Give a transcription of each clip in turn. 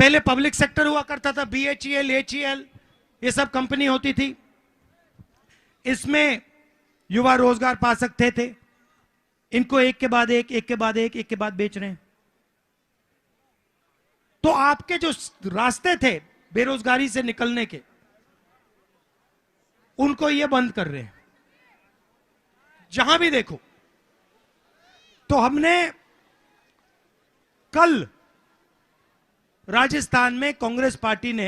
पहले public sector हुआ करता था, BHEL, HEL, ये सब कंपनी होती थी। इसमें युवा रोजगार पा सकते थे। इनको एक के बाद एक, एक के बाद एक, एक के बाद बेच रहे हैं। तो आपके जो रास्ते थे बेरोजगारी से निकलने के, उनको ये बंद कर रहे हैं जहां भी देखो। तो हमने कल राजस्थान में कांग्रेस पार्टी ने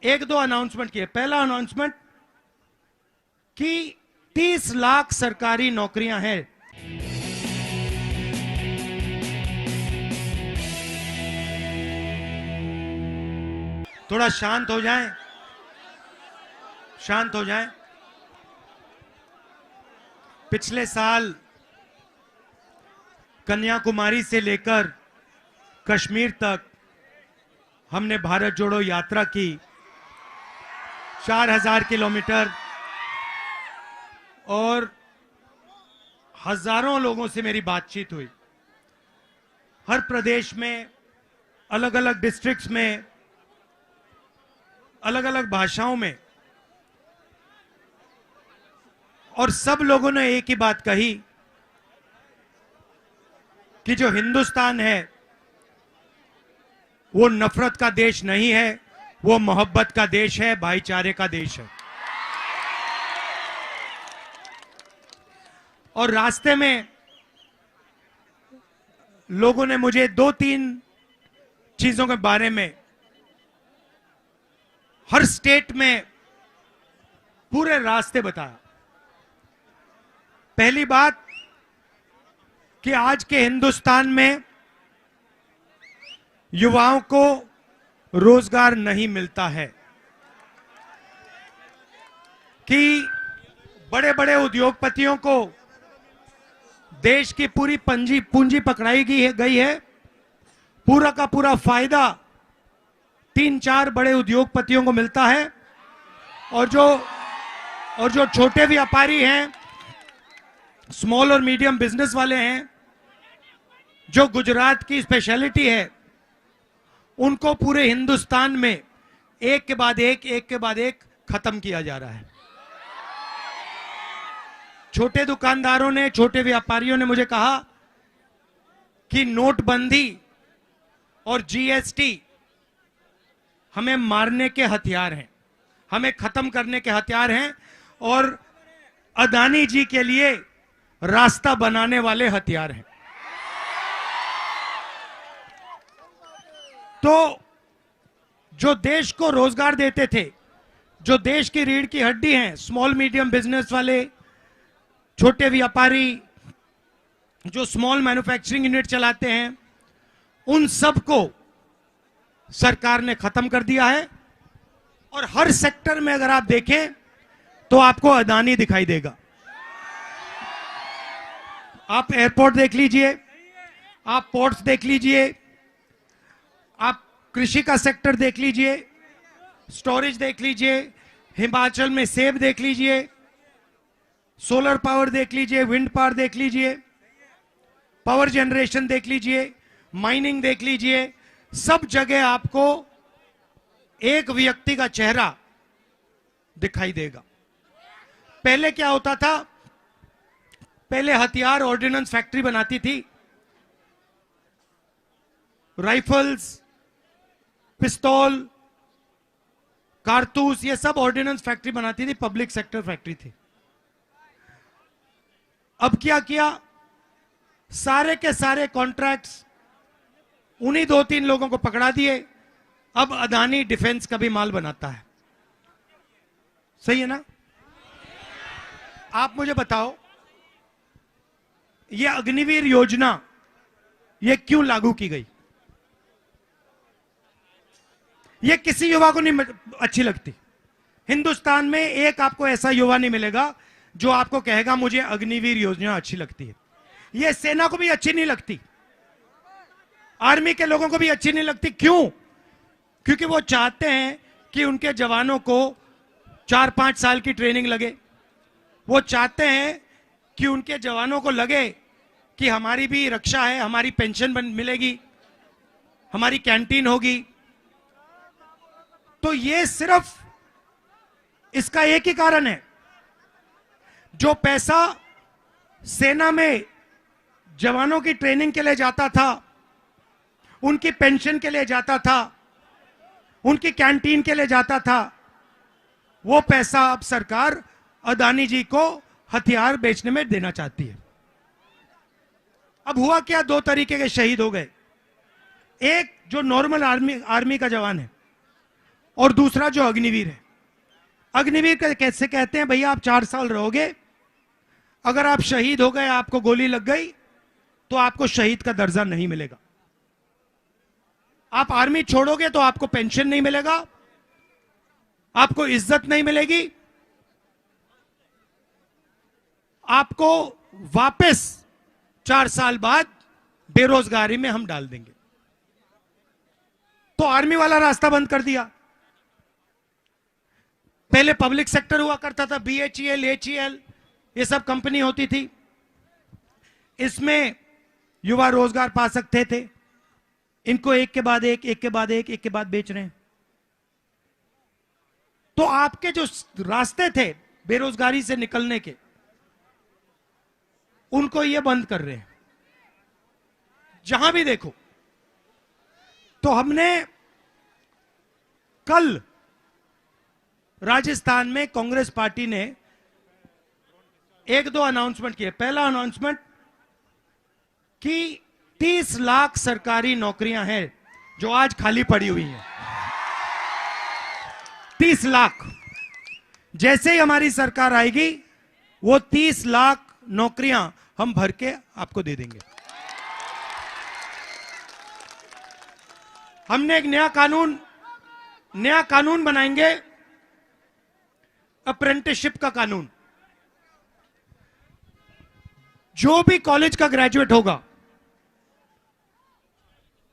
एक दो अनाउंसमेंट किए। पहला अनाउंसमेंट कि 30 लाख सरकारी नौकरियां हैं। थोड़ा शांत हो जाएं, शांत हो जाएं। पिछले साल कन्याकुमारी से लेकर कश्मीर तक हमने भारत जोड़ो यात्रा की, 4000 किलोमीटर, और हजारों लोगों से मेरी बातचीत हुई। हर प्रदेश में, अलग अलग डिस्ट्रिक्ट्स में, अलग अलग भाषाओं में, और सब लोगों ने एक ही बात कही कि जो हिंदुस्तान है वो नफरत का देश नहीं है, वो मोहब्बत का देश है, भाईचारे का देश है। और रास्ते में लोगों ने मुझे 2-3 चीजों के बारे में, हर स्टेट में पूरे रास्ते बताया। पहली बात कि आज के हिंदुस्तान में युवाओं को रोजगार नहीं मिलता है, कि बड़े बड़े उद्योगपतियों को देश की पूरी पूंजी पकड़ाई गई है। पूरा का पूरा फायदा 3-4 बड़े उद्योगपतियों को मिलता है, और जो छोटे व्यापारी हैं, स्मॉल और मीडियम बिजनेस वाले हैं, जो गुजरात की स्पेशलिटी है, उनको पूरे हिंदुस्तान में एक के बाद एक खत्म किया जा रहा है। छोटे दुकानदारों ने, छोटे व्यापारियों ने मुझे कहा कि नोटबंदी और GST हमें मारने के हथियार हैं, हमें खत्म करने के हथियार हैं, और अदानी जी के लिए रास्ता बनाने वाले हथियार हैं। तो जो देश को रोजगार देते थे, जो देश की रीढ़ की हड्डी हैं, स्मॉल मीडियम बिजनेस वाले, छोटे व्यापारी, जो स्मॉल मैन्युफैक्चरिंग यूनिट चलाते हैं, उन सबको सरकार ने खत्म कर दिया है। और हर सेक्टर में अगर आप देखें तो आपको अदानी दिखाई देगा। आप एयरपोर्ट देख लीजिए, आप पोर्ट्स देख लीजिए, आप कृषि का सेक्टर देख लीजिए, स्टोरेज देख लीजिए, हिमाचल में सेब देख लीजिए, सोलर पावर देख लीजिए, विंड पावर देख लीजिए, पावर जनरेशन देख लीजिए, माइनिंग देख लीजिए। सब जगह आपको एक व्यक्ति का चेहरा दिखाई देगा। पहले क्या होता था? पहले हथियार ऑर्डिनेंस फैक्ट्री बनाती थी, राइफल्स, पिस्तौल, कारतूस, ये सब ऑर्डिनेंस फैक्ट्री बनाती थी, पब्लिक सेक्टर फैक्ट्री थी। अब क्या किया? सारे के सारे कॉन्ट्रैक्ट्स उन्हीं 2-3 लोगों को पकड़ा दिए। अब अदानी डिफेंस का भी माल बनाता है। सही है ना? आप मुझे बताओ, यह अग्निवीर योजना यह क्यों लागू की गई? यह किसी युवा को नहीं अच्छी लगती। हिंदुस्तान में एक आपको ऐसा युवा नहीं मिलेगा जो आपको कहेगा मुझे अग्निवीर योजना अच्छी लगती है। यह सेना को भी अच्छी नहीं लगती, आर्मी के लोगों को भी अच्छी नहीं लगती। क्यों? क्योंकि वो चाहते हैं कि उनके जवानों को 4-5 साल की ट्रेनिंग लगे। वो चाहते हैं कि उनके जवानों को लगे कि हमारी भी रक्षा है, हमारी पेंशन मिलेगी, हमारी कैंटीन होगी। तो ये सिर्फ इसका एक ही कारण है, जो पैसा सेना में जवानों की ट्रेनिंग के लिए जाता था, उनकी पेंशन के लिए जाता था, उनकी कैंटीन के लिए जाता था, वो पैसा अब सरकार अदानी जी को हथियार बेचने में देना चाहती है। अब हुआ क्या, दो तरीके के शहीद हो गए, एक जो नॉर्मल आर्मी का जवान है और दूसरा जो अग्निवीर है। अग्निवीर कैसे कहते हैं, भैया आप 4 साल रहोगे, अगर आप शहीद हो गए, आपको गोली लग गई, तो आपको शहीद का दर्जा नहीं मिलेगा। आप आर्मी छोड़ोगे तो आपको पेंशन नहीं मिलेगा, आपको इज्जत नहीं मिलेगी, आपको वापस 4 साल बाद बेरोजगारी में हम डाल देंगे। तो आर्मी वाला रास्ता बंद कर दिया। पहले पब्लिक सेक्टर हुआ करता था, BHEL, HEL, ये सब कंपनी होती थी, इसमें युवा रोजगार पा सकते थे। इनको एक के बाद एक, एक के बाद एक के बाद बेच रहे हैं। तो आपके जो रास्ते थे बेरोजगारी से निकलने के, उनको ये बंद कर रहे हैं जहां भी देखो। तो हमने कल राजस्थान में कांग्रेस पार्टी ने 1-2 अनाउंसमेंट किए। पहला अनाउंसमेंट कि 30 लाख सरकारी नौकरियां हैं जो आज खाली पड़ी हुई हैं। 30 लाख, जैसे ही हमारी सरकार आएगी वो 30 लाख नौकरियां हम भर के आपको दे देंगे। हमने एक नया कानून बनाएंगे, अप्रेंटिसशिप का कानून। जो भी कॉलेज का ग्रेजुएट होगा,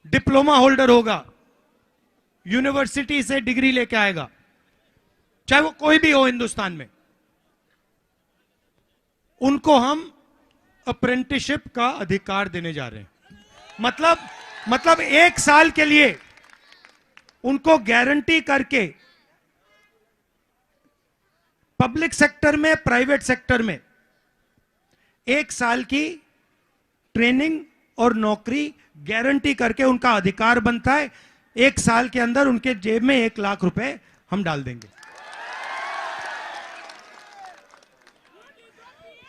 डिप्लोमा होल्डर होगा, यूनिवर्सिटी से डिग्री लेके आएगा, चाहे वो कोई भी हो हिंदुस्तान में, उनको हम अप्रेंटिसशिप का अधिकार देने जा रहे हैं। मतलब 1 साल के लिए उनको गारंटी करके पब्लिक सेक्टर में, प्राइवेट सेक्टर में 1 साल की ट्रेनिंग और नौकरी गारंटी करके उनका अधिकार बनता है। 1 साल के अंदर उनके जेब में 1 लाख रुपए हम डाल देंगे।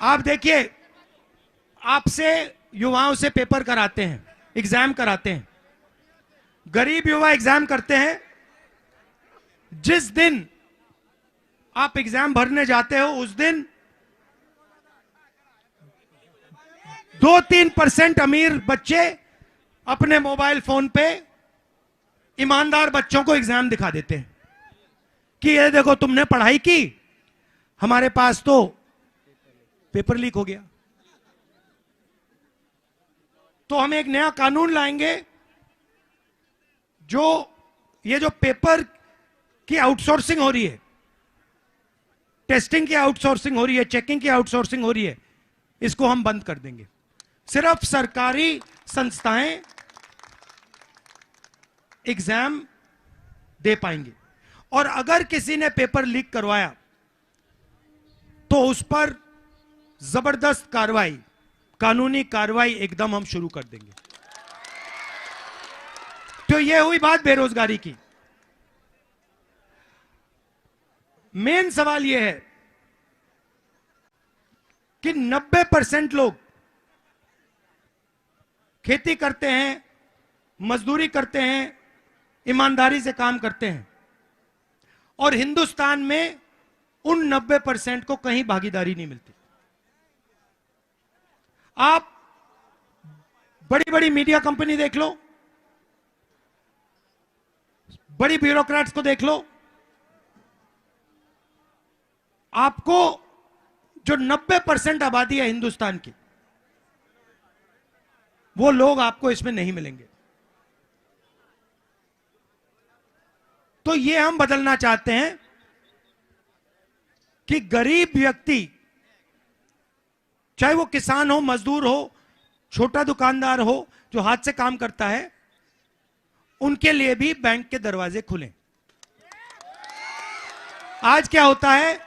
आप देखिए, आपसे युवाओं से पेपर कराते हैं, एग्जाम कराते हैं। गरीब युवा एग्जाम करते हैं। जिस दिन आप एग्जाम भरने जाते हो, उस दिन 2-3% अमीर बच्चे अपने मोबाइल फोन पे ईमानदार बच्चों को एग्जाम दिखा देते हैं कि ये देखो तुमने पढ़ाई की, हमारे पास तो पेपर लीक हो गया। तो हम एक नया कानून लाएंगे, ये जो पेपर की आउटसोर्सिंग हो रही है, टेस्टिंग की आउटसोर्सिंग हो रही है, चेकिंग की आउटसोर्सिंग हो रही है, इसको हम बंद कर देंगे। सिर्फ सरकारी संस्थाएं एग्जाम दे पाएंगे। और अगर किसी ने पेपर लीक करवाया तो उस पर जबरदस्त कार्रवाई, कानूनी कार्रवाई एकदम हम शुरू कर देंगे। तो ये हुई बात बेरोजगारी की। मेन सवाल यह है कि 90% लोग खेती करते हैं, मजदूरी करते हैं, ईमानदारी से काम करते हैं, और हिंदुस्तान में उन 90% को कहीं भागीदारी नहीं मिलती। आप बड़ी बड़ी मीडिया कंपनी देख लो, बड़ी ब्यूरोक्रेट्स को देख लो, आपको जो 90% आबादी है हिंदुस्तान की, वो लोग आपको इसमें नहीं मिलेंगे। तो ये हम बदलना चाहते हैं कि गरीब व्यक्ति, चाहे वो किसान हो, मजदूर हो, छोटा दुकानदार हो, जो हाथ से काम करता है, उनके लिए भी बैंक के दरवाजे खुले। आज क्या होता है,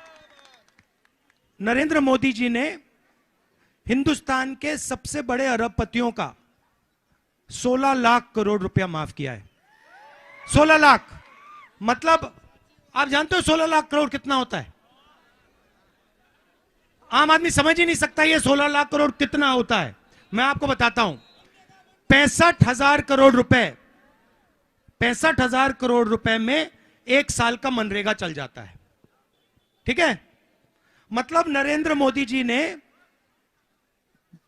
नरेंद्र मोदी जी ने हिंदुस्तान के सबसे बड़े अरबपतियों का 16 लाख करोड़ रुपया माफ किया है। 16 लाख मतलब आप जानते हो 16 लाख करोड़ कितना होता है? आम आदमी समझ ही नहीं सकता ये 16 लाख करोड़ कितना होता है। मैं आपको बताता हूं, 65,000 करोड़ रुपए, 65,000 करोड़ रुपए में 1 साल का मनरेगा चल जाता है। ठीक है, मतलब नरेंद्र मोदी जी ने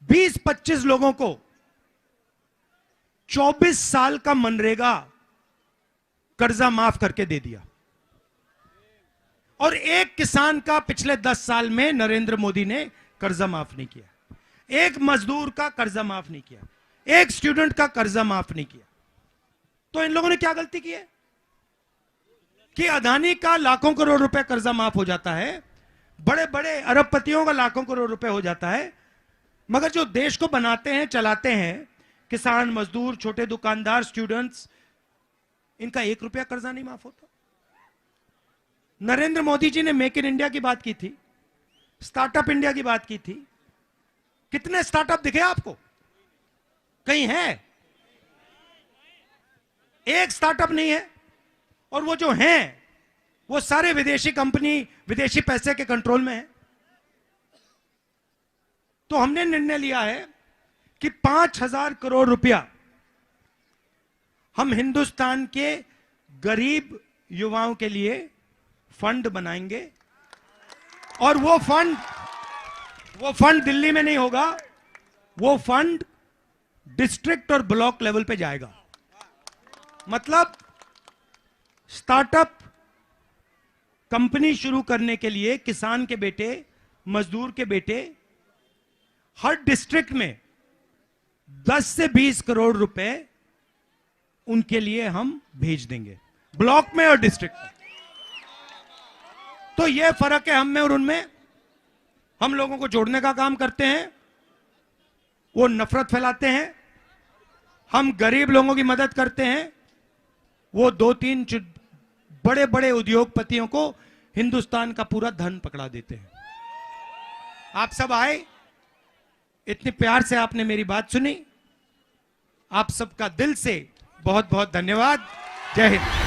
20-25 लोगों को 24 साल का मनरेगा कर्जा माफ करके दे दिया। और एक किसान का पिछले 10 साल में नरेंद्र मोदी ने कर्जा माफ नहीं किया, एक मजदूर का कर्जा माफ नहीं किया, एक स्टूडेंट का कर्जा माफ नहीं किया। तो इन लोगों ने क्या गलती की है कि अदानी का लाखों करोड़ रुपए कर्जा माफ हो जाता है, बड़े बड़े अरबपतियों का लाखों करोड़ रुपए हो जाता है, मगर जो देश को बनाते हैं, चलाते हैं, किसान, मजदूर, छोटे दुकानदार, स्टूडेंट्स, इनका 1 रुपया कर्जा नहीं माफ होता। नरेंद्र मोदी जी ने मेक इन इंडिया की बात की थी, स्टार्टअप इंडिया की बात की थी। कितने स्टार्टअप दिखे आपको? कहीं है? एक स्टार्टअप नहीं है। और वो जो हैं वो सारे विदेशी कंपनी, विदेशी पैसे के कंट्रोल में है। तो हमने निर्णय लिया है कि 5,000 करोड़ रुपया हम हिंदुस्तान के गरीब युवाओं के लिए फंड बनाएंगे। और वो फंड दिल्ली में नहीं होगा, वो फंड डिस्ट्रिक्ट और ब्लॉक लेवल पे जाएगा। मतलब स्टार्टअप कंपनी शुरू करने के लिए किसान के बेटे, मजदूर के बेटे, हर डिस्ट्रिक्ट में 10 से 20 करोड़ रुपए उनके लिए हम भेज देंगे, ब्लॉक में और डिस्ट्रिक्ट में। तो यह फर्क है हम में और उनमें। हम लोगों को जोड़ने का काम करते हैं, वो नफरत फैलाते हैं। हम गरीब लोगों की मदद करते हैं, वो 2-3 बड़े बड़े उद्योगपतियों को हिंदुस्तान का पूरा धन पकड़ा देते हैं। आप सब आए, इतने प्यार से आपने मेरी बात सुनी, आप सबका दिल से बहुत बहुत धन्यवाद। जय हिंद।